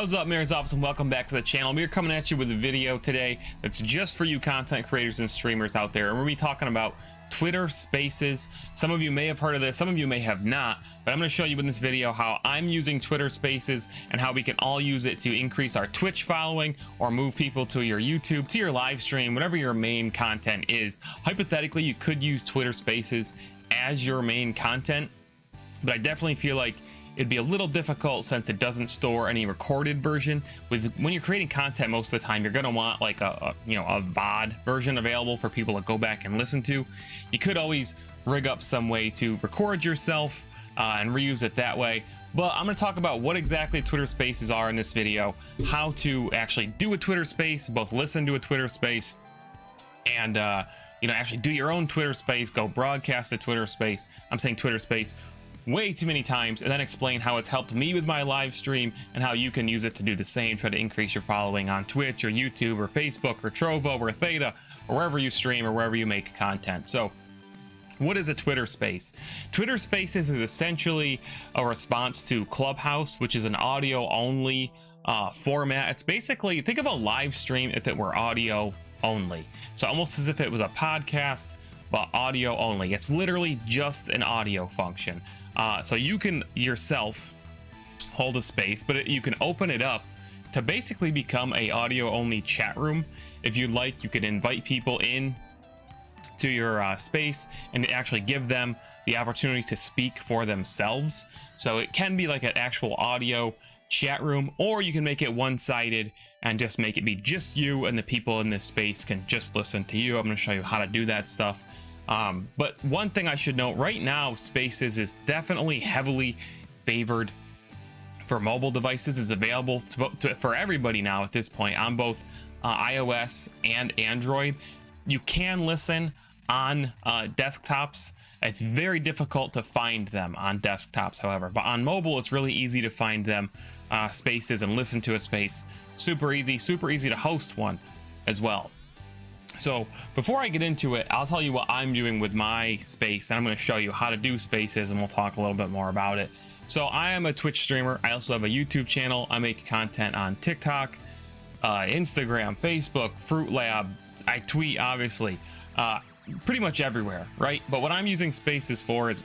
How's up, Mayor's Office, and welcome back to the channel. We're coming at you with a video today that's just for you content creators and streamers out there, and we're going to be talking about Twitter Spaces. Some of you may have heard of this, some of you may have not, but I'm going to show you in this video how I'm using Twitter Spaces and how we can all use it to increase our Twitch following or move people to your YouTube, to your live stream, whatever your main content is. Hypothetically, you could use Twitter Spaces as your main content, but I definitely feel like it'd be a little difficult since it doesn't store any recorded version. When you're creating content, most of the time you're going to want like a VOD version available for people to go back and listen to. You could always rig up some way to record yourself and reuse it that way, but I'm going to talk about what exactly Twitter Spaces are in this video, how to actually do a Twitter Space, both listen to a Twitter Space and actually do your own Twitter Space, go broadcast a Twitter Space. I'm saying Twitter Space way too many times, and then explain how it's helped me with my live stream and how you can use it to do the same. Try to increase your following on Twitch or YouTube or Facebook or Trovo or Theta or wherever you stream or wherever you make content. So what is a Twitter Space? Twitter Spaces is essentially a response to Clubhouse, which is an audio only format. It's basically, think of a live stream if it were audio only, so almost as if it was a podcast but audio only. It's literally just an audio function. So you can yourself hold a space, but you can open it up to basically become a audio only chat room. If you'd like, you could invite people in to your space and actually give them the opportunity to speak for themselves. So it can be like an actual audio chat room, or you can make it one-sided and just make it be just you, and the people in this space can just listen to you. I'm going to show you how to do that stuff. But one thing I should note right now, Spaces is definitely heavily favored for mobile devices. It's available for everybody now at this point on both iOS and Android. You can listen on desktops. It's very difficult to find them on desktops, however, but on mobile it's really easy to find them, Spaces, and listen to a space. Super easy to host one as well. So before I get into it, I'll tell you what I'm doing with my space, and I'm going to show you how to do Spaces, and we'll talk a little bit more about it. So I am a Twitch streamer. I also have a YouTube channel. I make content on TikTok, Instagram, Facebook, Fruit Lab. I tweet, obviously, pretty much everywhere, right? But what I'm using Spaces for is,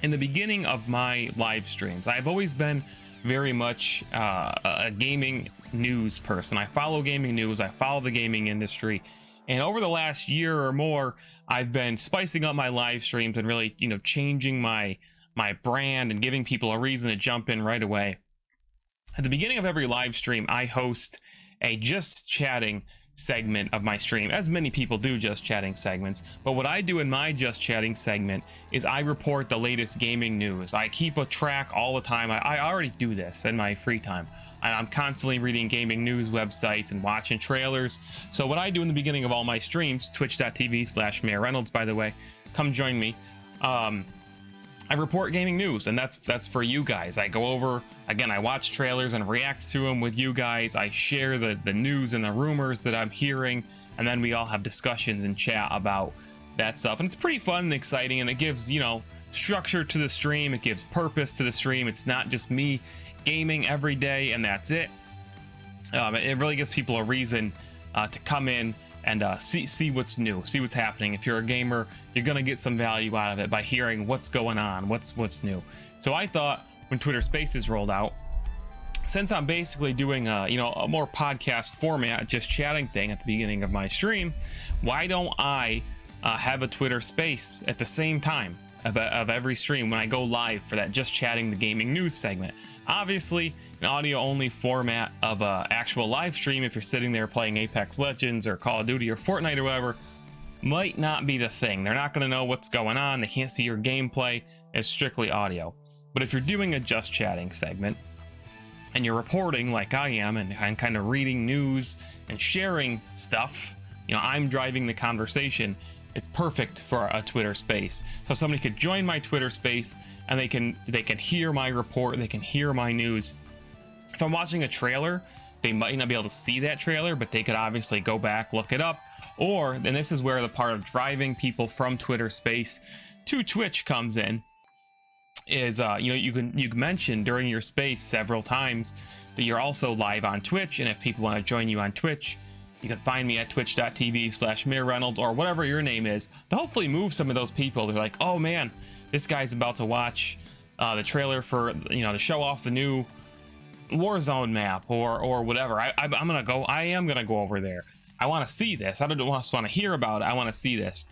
in the beginning of my live streams, I've always been very much a gaming news person. I follow gaming news. I follow the gaming industry. And over the last year or more, I've been spicing up my live streams and really, changing my brand and giving people a reason to jump in right away. At the beginning of every live stream, I host a just chatting segment of my stream, as many people do just chatting segments. But what I do in my just chatting segment is I report the latest gaming news. I keep a track all the time. I already do this in my free time. I'm constantly reading gaming news websites and watching trailers. So what I do in the beginning of all my streams, twitch.tv/MayorReynolds, by the way, come join me. I report gaming news, and that's for you guys. I go over, again, I watch trailers and react to them with you guys. I share the news and the rumors that I'm hearing, and then we all have discussions and chat about that stuff. And it's pretty fun and exciting, and it gives, structure to the stream. It gives purpose to the stream. It's not just me gaming every day and that's it. It really gives people a reason to come in and see what's new, see what's happening. If you're a gamer, you're gonna get some value out of it by hearing what's going on, what's new. So I thought, when Twitter Spaces rolled out, since I'm basically doing a more podcast format, just chatting thing at the beginning of my stream, why don't I have a Twitter Space at the same time of every stream when I go live for that just chatting the gaming news segment? Obviously, an audio only format of a actual live stream, if you're sitting there playing Apex Legends or Call of Duty or Fortnite or whatever, might not be the thing. They're not going to know what's going on. They can't see your gameplay. It's strictly audio. But if you're doing a just chatting segment and you're reporting like I am and kind of reading news and sharing stuff, I'm driving the conversation. It's perfect for a Twitter Space. So somebody could join my Twitter Space and they can hear my report, they can hear my news. If I'm watching a trailer, they might not be able to see that trailer, but they could obviously go back, look it up. Or, and this is where the part of driving people from Twitter Space to Twitch comes in, is you can mention during your space several times that you're also live on Twitch, and if people want to join you on Twitch, you can find me at twitch.tv/MayorReynolds or whatever your name is, to hopefully move some of those people. They're like, oh man, this guy's about to watch the trailer for, to show off the new Warzone map or whatever. I am gonna go over there. I want to see this. I don't just want to hear about it. I want to see this.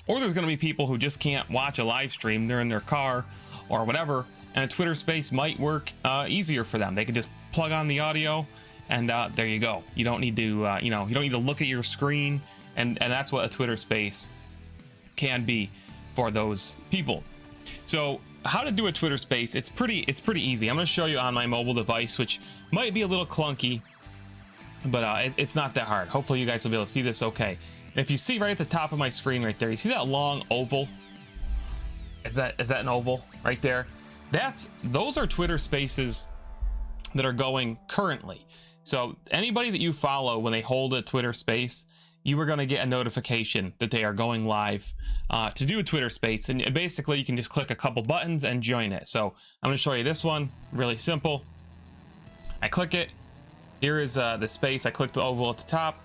Or there's going to be people who just can't watch a live stream. They're in their car or whatever, and a Twitter space might work easier for them. They can just plug on the audio, and there you go. You don't need to you don't need to look at your screen, and that's what a Twitter space can be for those people. So how to do a Twitter space, it's pretty easy. I'm going to show you on my mobile device, which might be a little clunky, but it's not that hard. Hopefully you guys will be able to see this okay. If you see right at the top of my screen right there, you see that long oval? Is that an oval right there? Those are Twitter spaces that are going currently. So anybody that you follow, when they hold a Twitter space, you are going to get a notification that they are going live to do a Twitter space. And basically you can just click a couple buttons and join it. So I'm going to show you this one, really simple. I click it. Here is the space. I click the oval at the top.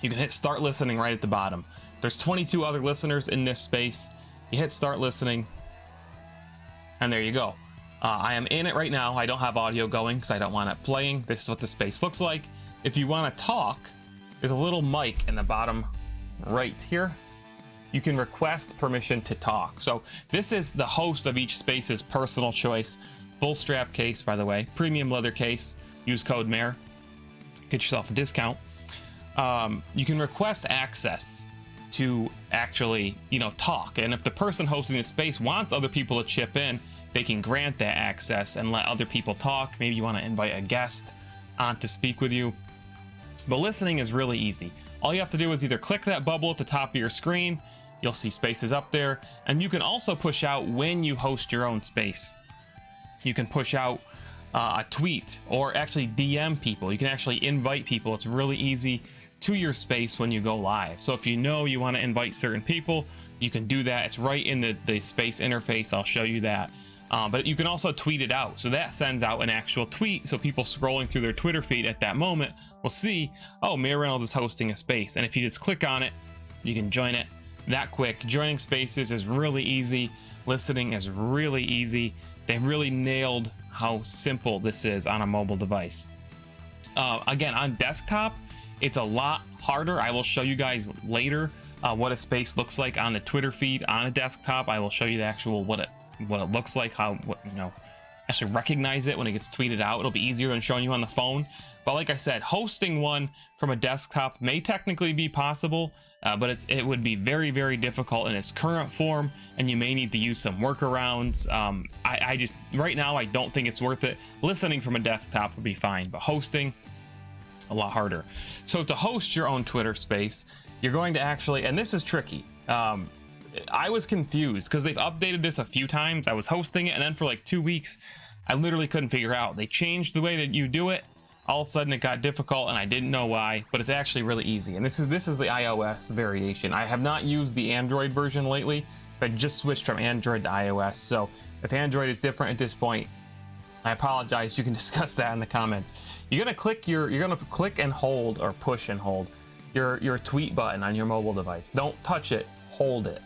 You can hit start listening right at the bottom. There's 22 other listeners in this space. You hit start listening, and there you go. I am in it right now. I don't have audio going because I don't want it playing. This is what the space looks like. If you want to talk, there's a little mic in the bottom right here. You can request permission to talk. So this is the host of each space's personal choice. Full strap case, by the way, premium leather case. Use code MAYOR. Get yourself a discount. You can request access to actually, talk. And if the person hosting the space wants other people to chip in, they can grant that access and let other people talk. Maybe you want to invite a guest on to speak with you. But listening is really easy. All you have to do is either click that bubble at the top of your screen. You'll see spaces up there. And you can also push out when you host your own space. You can push out a tweet or actually DM people. You can actually invite people. It's really easy to your space when you go live. So if you want to invite certain people, you can do that. It's right in the space interface. I'll show you that. But you can also tweet it out. So that sends out an actual tweet. So people scrolling through their Twitter feed at that moment will see, oh, Mayor Reynolds is hosting a space. And if you just click on it, you can join it that quick. Joining spaces is really easy. Listening is really easy. They've really nailed how simple this is on a mobile device. Again, on desktop, it's a lot harder. I will show you guys later what a space looks like on the Twitter feed on a desktop. I will show you the actual what it looks like, actually recognize it when it gets tweeted out. It'll be easier than showing you on the phone. But like I said, hosting one from a desktop may technically be possible, but it would be very, very difficult in its current form, and you may need to use some workarounds. I just right now I don't think it's worth it. Listening from a desktop would be fine, but hosting, a lot harder. So to host your own Twitter space, you're going to actually, and this is tricky. I was confused because they've updated this a few times. I was hosting it, and then for like 2 weeks, I literally couldn't figure out. They changed the way that you do it. All of a sudden, it got difficult, and I didn't know why. But it's actually really easy. And this is the iOS variation. I have not used the Android version lately. I just switched from Android to iOS. So if Android is different at this point, I apologize. You can discuss that in the comments. You're gonna click and hold, or push and hold your tweet button on your mobile device. Don't touch it, hold it.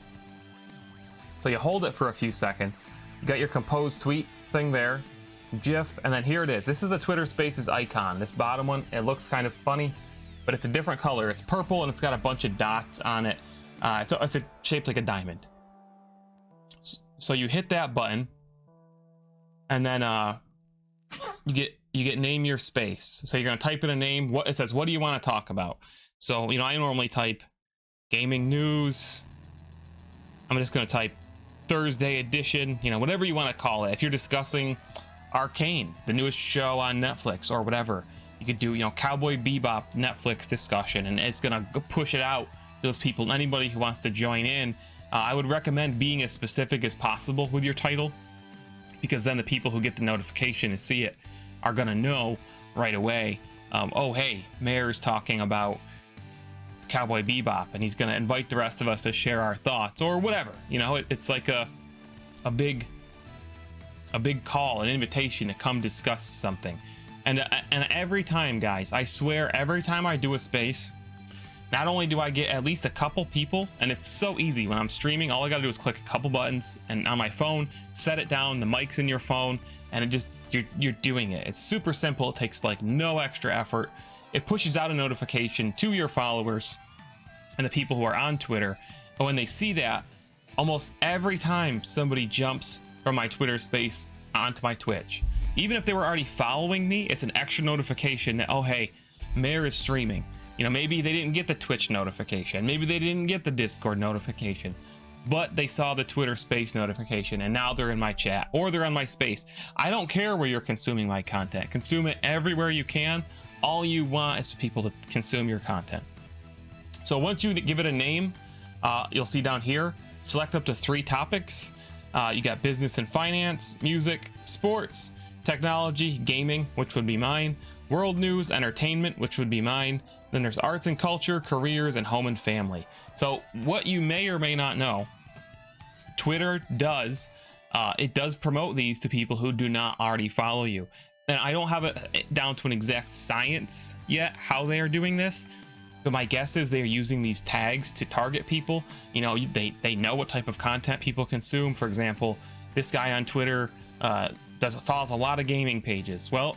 So you hold it for a few seconds. You got your composed tweet thing there, GIF, and then here it is. This is the Twitter Spaces icon. This bottom one, it looks kind of funny, but it's a different color. It's purple and it's got a bunch of dots on it. It's shaped like a diamond. So you hit that button, and then you get name your space. So you're gonna type in a name. It says, what do you want to talk about? So I normally type gaming news. I'm just gonna type Thursday edition, whatever you want to call it. If you're discussing Arcane, the newest show on Netflix or whatever, you could do Cowboy Bebop Netflix discussion, and it's gonna push it out to those people. Anybody who wants to join in, I would recommend being as specific as possible with your title, because then the people who get the notification and see it are gonna know right away, oh hey, Mayor's talking about Cowboy Bebop, and he's gonna invite the rest of us to share our thoughts or whatever. It's like a big a big call, an invitation to come discuss something. And every time, guys, I swear, every time I do a space, not only do I get at least a couple people, and it's so easy when I'm streaming, all I gotta do is click a couple buttons and on my phone, set it down, the mic's in your phone, and it just, you're doing it. It's super simple. It takes like no extra effort. It pushes out a notification to your followers and the people who are on Twitter. But when they see that, almost every time somebody jumps from my Twitter space onto my Twitch, even if they were already following me, it's an extra notification that, oh, hey, Mayor is streaming. You know, maybe they didn't get the Twitch notification. Maybe they didn't get the Discord notification, but they saw the Twitter space notification and now they're in my chat or they're on my space. I don't care where you're consuming my content. Consume it everywhere you can. All you want is for people to consume your content. So once you give it a name, you'll see down here, select up to 3 topics. You got business and finance, music, sports, technology, gaming, which would be mine, world news, entertainment, which would be mine. Then there's arts and culture, careers, and home and family. So what you may or may not know, Twitter does, it does promote these to people who do not already follow you. And I don't have it down to an exact science yet how they are doing this, but my guess is they're using these tags to target people. You know, they know what type of content people consume. For example, this guy on Twitter follows a lot of gaming pages. Well,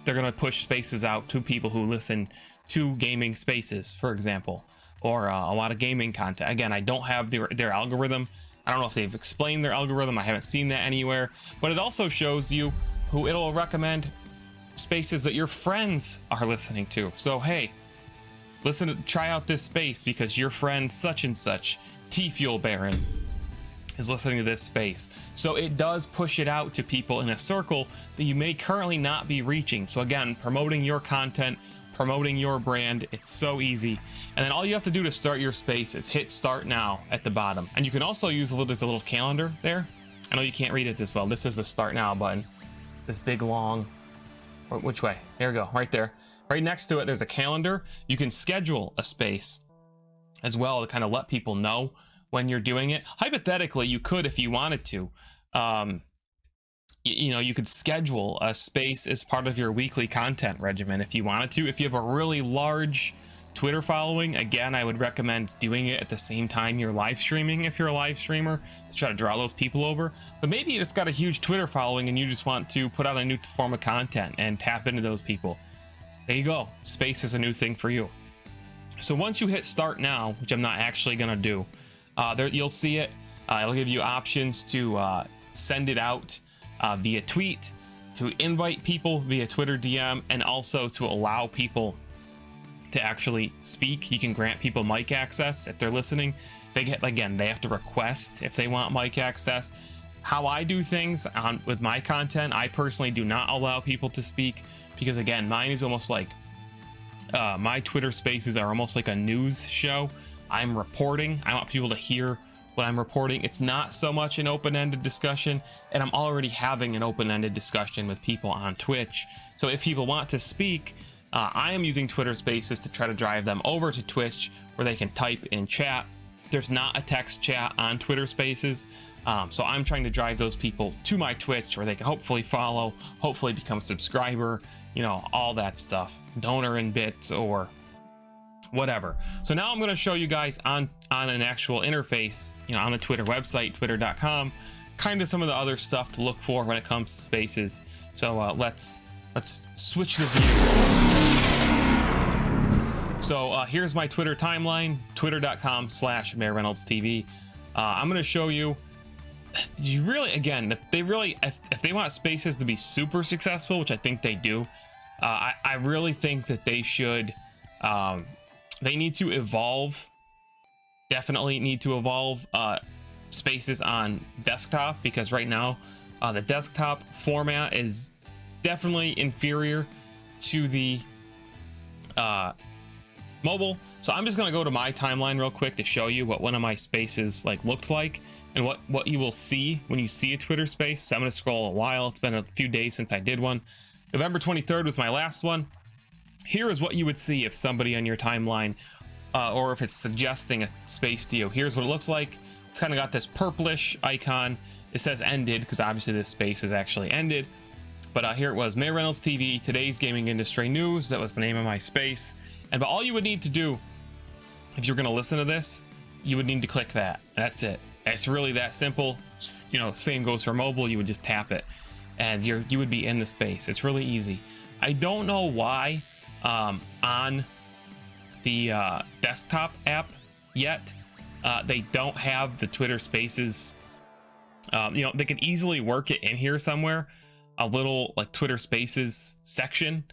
they're going to push spaces out to people who listen to gaming spaces, for example, or a lot of gaming content. Again, I don't have their algorithm. I don't know if they've explained their algorithm. I haven't seen that anywhere, but it also shows you who it'll recommend spaces that your friends are listening to. So, hey, try out this space because your friend such and such, T-Fuel Baron, is listening to this space. So it does push it out to people in a circle that you may currently not be reaching. So again, promoting your content, promoting your brand, it's so easy. And then all you have to do to start your space is hit start now at the bottom. And you can also use there's a little calendar there. I know you can't read it this well. This is the start now button. This big long, which way? There we go, right there. Right next to it, there's a calendar. You can schedule a space as well to kind of let people know when you're doing it. Hypothetically, you could, if you wanted to, you know, you could schedule a space as part of your weekly content regimen if you wanted to. If you have a really large Twitter following, again, I would recommend doing it at the same time you're live streaming if you're a live streamer, to try to draw those people over. But maybe you just got a huge Twitter following and you just want to put out a new form of content and tap into those people. There you go. Space is a new thing for you. So once you hit start now, which I'm not actually going to do, there you'll see it. It'll give you options to send it out via tweet, to invite people via Twitter DM, and also to allow people to actually speak. You can grant people mic access if they're listening. They have to request if they want mic access. How I do things with my content, I personally do not allow people to speak because, again, mine is almost like my Twitter spaces are almost like a news show. I'm reporting. I want people to hear what I'm reporting. It's not so much an open-ended discussion, and I'm already having an open-ended discussion with people on Twitch. So if people want to speak, I am using Twitter spaces to try to drive them over to Twitch where they can type in chat. There's not a text chat on Twitter spaces. So I'm trying to drive those people to my Twitch where they can hopefully follow, hopefully become a subscriber, you know, all that stuff, donor in bits or whatever. So now I'm going to show you guys on an actual interface, you know, on the Twitter website, twitter.com, kind of some of the other stuff to look for when it comes to spaces. So let's switch the view. So here's my Twitter timeline, twitter.com/MayorReynoldsTV. I'm going to show you, you really, again, if they want spaces to be super successful, which I think they do, I really think that they should, they need to evolve, definitely need to evolve spaces on desktop, because right now the desktop format is definitely inferior to the mobile. So I'm just going to go to my timeline real quick to show you what one of my spaces looks like and what you will see when you see a Twitter space. So I'm going to scroll a while. It's been a few days since I did one. November 23rd was my last one. Here is what you would see if somebody on your timeline or if it's suggesting a space to you. Here's what it looks like. It's kind of got this purplish icon. it says ended because obviously this space is actually ended. But here it was, MayorReynoldsTV, today's gaming industry news. That was the name of my space. And but all you would need to do, if you're going to listen to this, you would need to click that. That's it. It's really that simple. You know, same goes for mobile. You would just tap it, and you would be in the space. It's really easy. I don't know why on the desktop app yet they don't have the Twitter Spaces. You know, they could easily work it in here somewhere, a little like Twitter Spaces section,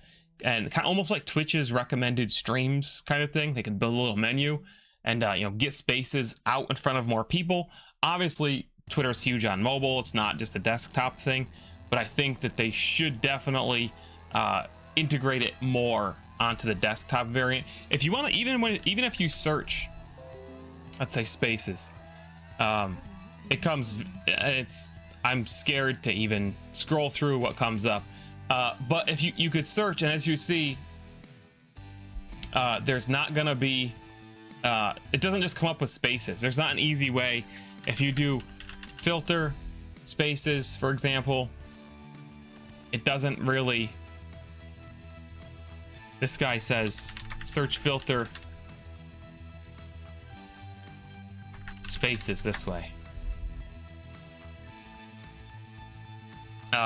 and kind of almost like Twitch's recommended streams kind of thing. They could build a little menu and you know, get Spaces out in front of more people. Obviously Twitter's huge on mobile, it's not just a desktop thing, but I think that they should definitely integrate it more onto the desktop variant. If you want to, even if you search, let's say Spaces, it comes, I'm scared to even scroll through what comes up, but if you could search, and as you see, there's not gonna be it doesn't just come up with Spaces. There's not an easy way. If you do filter Spaces, for example, it doesn't really, this guy says search filter Spaces this way.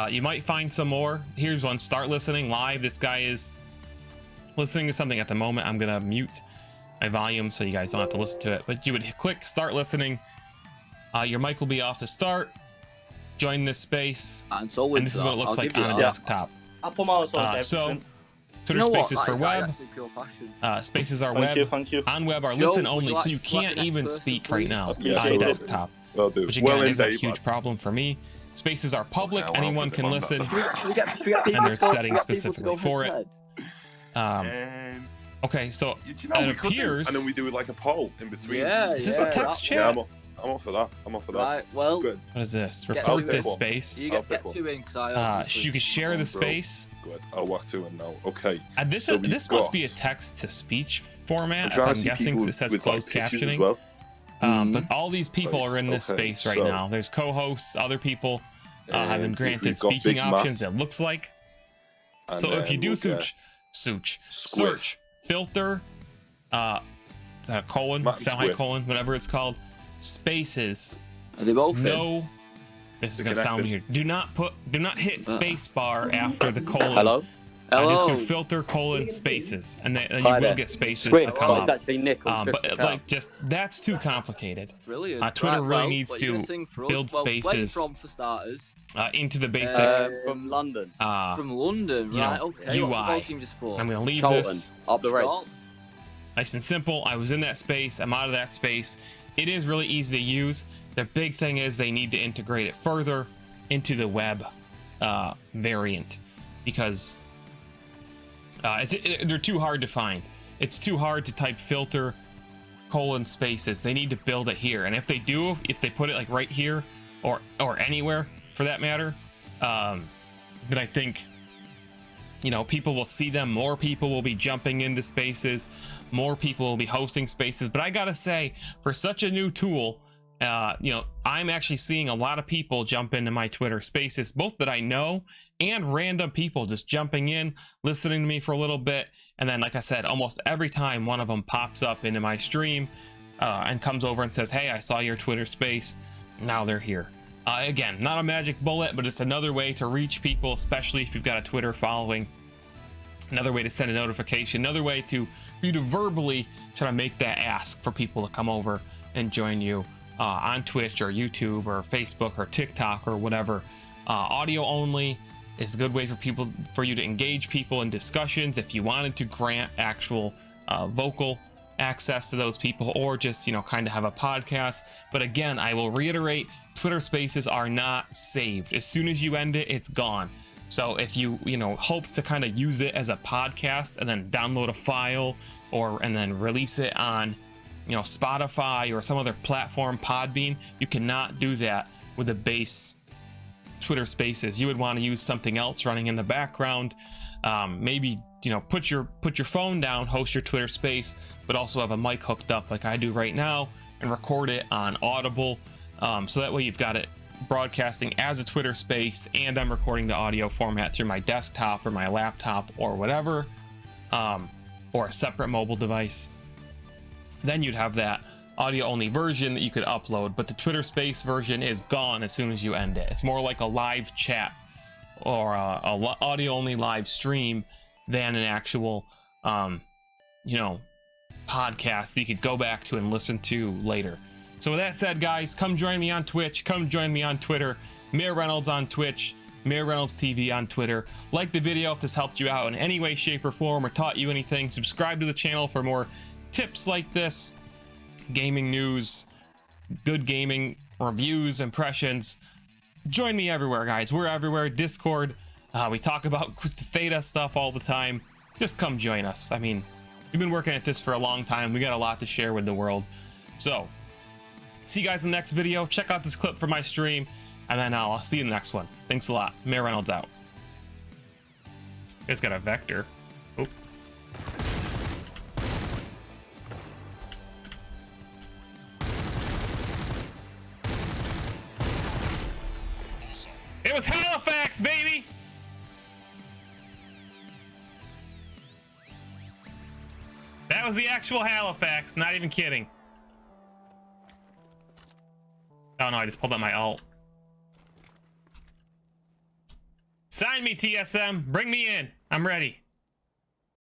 You might find some more. Here's one, start listening live. This guy is listening to something at the moment. I'm gonna mute my volume so you guys don't have to listen to it, but you would click start listening. Your mic will be off to start. Join this space, and this is what it looks like on a desktop. So Twitter Spaces for web, Spaces are web. Thank you. On web are listen only, so you can't even speak right now on desktop, which again is a huge problem for me. Spaces are public, anyone can listen, and there's settings specifically for it. Okay, so it appears, and then we do like a poll in between. Is this a text chat? Yeah, I'm up for that. Right, well, good. What is this? Report this space. You get two in because you can share the space. Good. I'll walk to it now. Okay. This must be a text to speech format. I'm guessing it says closed captioning. Well. But all these people are in this space right now. There's co-hosts, other people have been granted speaking options. It looks like. So if you do search filter, is that a colon, semicolon, whatever it's called, Spaces. Are they both no, this is gonna sound weird. Do not hit space bar after the colon. Hello. Just do filter colon Spaces, and then you will get Spaces to come up. But like, just that's too complicated. Brilliant. Twitter really needs to build Spaces for starters. Into the basic from London. From London, right? Okay. UI. I'm gonna leave this up the road. Nice and simple. I was in that space. I'm out of that space. It is really easy to use. The big thing is they need to integrate it further into the web variant, because they're too hard to find. It's too hard to type filter colon Spaces. They need to build it here, and if they put it like right here or anywhere for that matter, then I think, you know, people will see them. More people will be jumping into Spaces. More people will be hosting Spaces. But I gotta say, for such a new tool, you know, I'm actually seeing a lot of people jump into my Twitter Spaces, both that I know and random people just jumping in, listening to me for a little bit, and then, like I said, almost every time one of them pops up into my stream and comes over and says, "Hey, I saw your Twitter Space." Now they're here. Again, not a magic bullet, but it's another way to reach people, especially if you've got a Twitter following. Another way to send a notification, another way for you to verbally try to make that ask for people to come over and join you on Twitch or YouTube or Facebook or TikTok or whatever. Audio only is a good way for you to engage people in discussions if you wanted to grant actual vocal access to those people, or just, you know, kind of have a podcast. But again, I will reiterate, Twitter Spaces are not saved. As soon as you end it, it's gone. So if you hopes to kind of use it as a podcast and then download a file and then release it on, you know, Spotify or some other platform, Podbean, you cannot do that with a base Twitter Spaces. You would want to use something else running in the background. Maybe, you know, put your phone down, host your Twitter Space, but also have a mic hooked up like I do right now and record it on Audible. So that way you've got it broadcasting as a Twitter space and I'm recording the audio format through my desktop or my laptop or whatever, or a separate mobile device, then you'd have that audio only version that you could upload. But the Twitter space version is gone as soon as you end it. It's more like a live chat or a audio only live stream than an actual you know, podcast that you could go back to and listen to later. So with that said, guys, come join me on Twitch, come join me on Twitter, Mayor Reynolds on Twitch, MayorReynoldsTV on Twitter. Like the video if this helped you out in any way, shape, or form, or taught you anything. Subscribe to the channel for more tips like this, gaming news, good gaming reviews, impressions. Join me everywhere, guys. We're everywhere. Discord, we talk about Theta stuff all the time. Just come join us. I mean, we've been working at this for a long time. We got a lot to share with the world. So see you guys in the next video. Check out this clip from my stream, and then I'll see you in the next one. Thanks a lot. Mayor Reynolds out. It's got a vector. Oh. It was Halifax, baby! That was the actual Halifax, not even kidding. Oh no, I just pulled out my alt. Sign me, TSM. Bring me in. I'm ready.